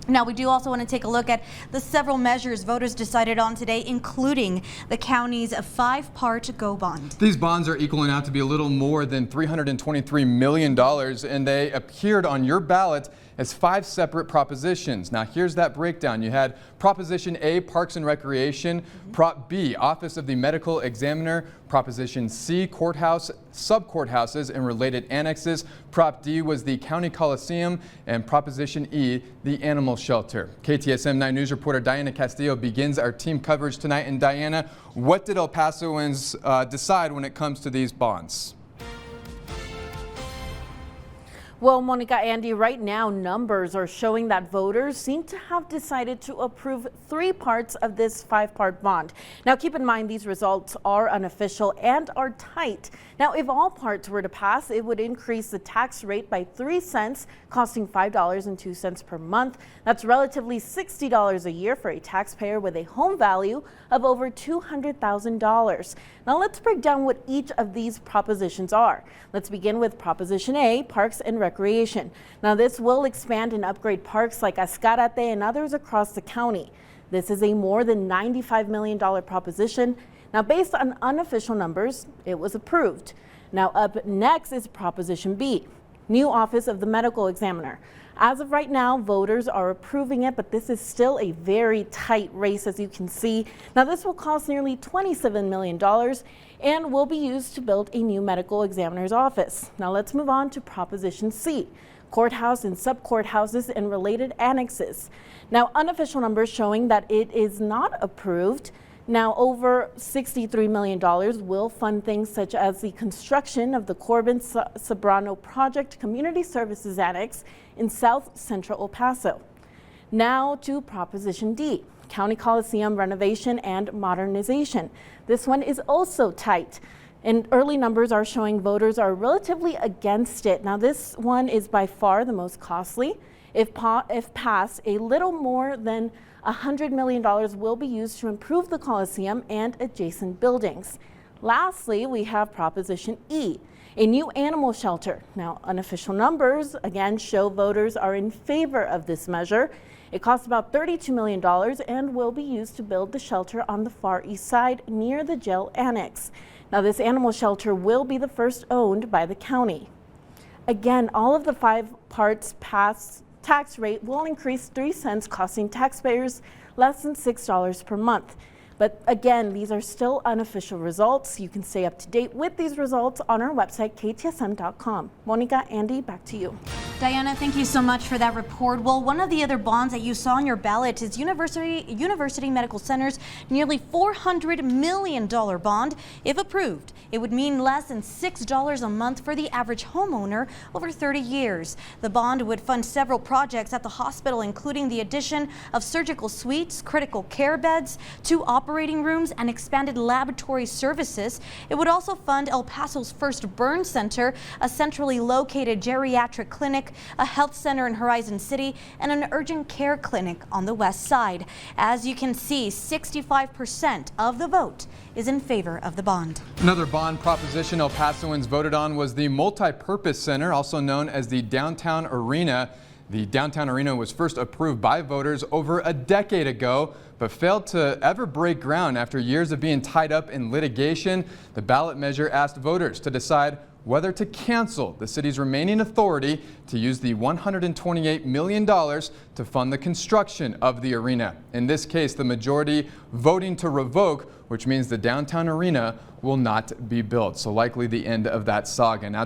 Now, we do also want to take a look at the several measures voters decided on today, including the county's 5-part GO bond. These bonds are equaling out to be a little more than $323 million, and they appeared on your ballot as 5 separate propositions. Now, here's that breakdown. You had Proposition A, Parks and Recreation, Prop B, Office of the Medical Examiner, Proposition C, Courthouse, Sub-Courthouses and related annexes, Prop D was the County Coliseum, and Proposition E, the Animal Shelter. KTSM 9 News reporter Diana Castillo begins our team coverage tonight. And Diana, what did El Pasoans decide when it comes to these bonds? Well, Monica, Andy, right now numbers are showing that voters seem to have decided to approve 3 parts of this 5-part bond. Now, keep in mind these results are unofficial and are tight. Now, if all parts were to pass, it would increase the tax rate by 3 cents, costing $5.02 per month. That's relatively $60 a year for a taxpayer with a home value of over $200,000. Now, let's break down what each of these propositions are. Let's begin with Proposition A, Parks and Recreation. Now, this will expand and upgrade parks like Ascarate and others across the county. This is a more than $95 million proposition. Now, based on unofficial numbers, it was approved. Now, up next is Proposition B, new Office of the Medical Examiner. As of right now, voters are approving it, but this is still a very tight race, as you can see. Now, this will cost nearly $27 million and will be used to build a new medical examiner's office. Now, let's move on to Proposition C, courthouse and sub-courthouses and related annexes. Now, unofficial numbers showing that it is not approved. Now, over $63 million will fund things such as the construction of the Corbin-Sobrano Project Community Services Annex in South Central El Paso. Now to Proposition D, County Coliseum renovation and modernization. This one is also tight, and early numbers are showing voters are relatively against it. Now, this one is by far the most costly. If passed, a little more than $100 million will be used to improve the Coliseum and adjacent buildings. Lastly, we have Proposition E, a new animal shelter. Now, unofficial numbers again show voters are in favor of this measure. It costs about $32 million and will be used to build the shelter on the far east side near the jail annex. Now, this animal shelter will be the first owned by the county. Again, all of the 5 parts passed. Tax rate will increase 3 cents, costing taxpayers less than $6 per month. But again, these are still unofficial results. You can stay up to date with these results on our website, ktsm.com. Monica, Andy, back to you. Diana, thank you so much for that report. Well, one of the other bonds that you saw on your ballot is University Medical Center's nearly $400 million bond. If approved, it would mean less than $6 a month for the average homeowner over 30 years. The bond would fund several projects at the hospital, including the addition of surgical suites, critical care beds, 2 operating rooms, and expanded laboratory services. It would also fund El Paso's first burn center, a centrally located geriatric clinic, a health center in Horizon City, and an urgent care clinic on the west side. As you can see, 65% of the vote is in favor of the bond. Another bond proposition El Pasoans voted on was the Multipurpose Center, also known as the Downtown Arena. The Downtown Arena was first approved by voters over a decade ago, but failed to ever break ground after years of being tied up in litigation. The ballot measure asked voters to decide whether to cancel the city's remaining authority to use the $128 million to fund the construction of the arena. In this case, the majority voting to revoke, which means the Downtown Arena will not be built. So likely the end of that saga. Now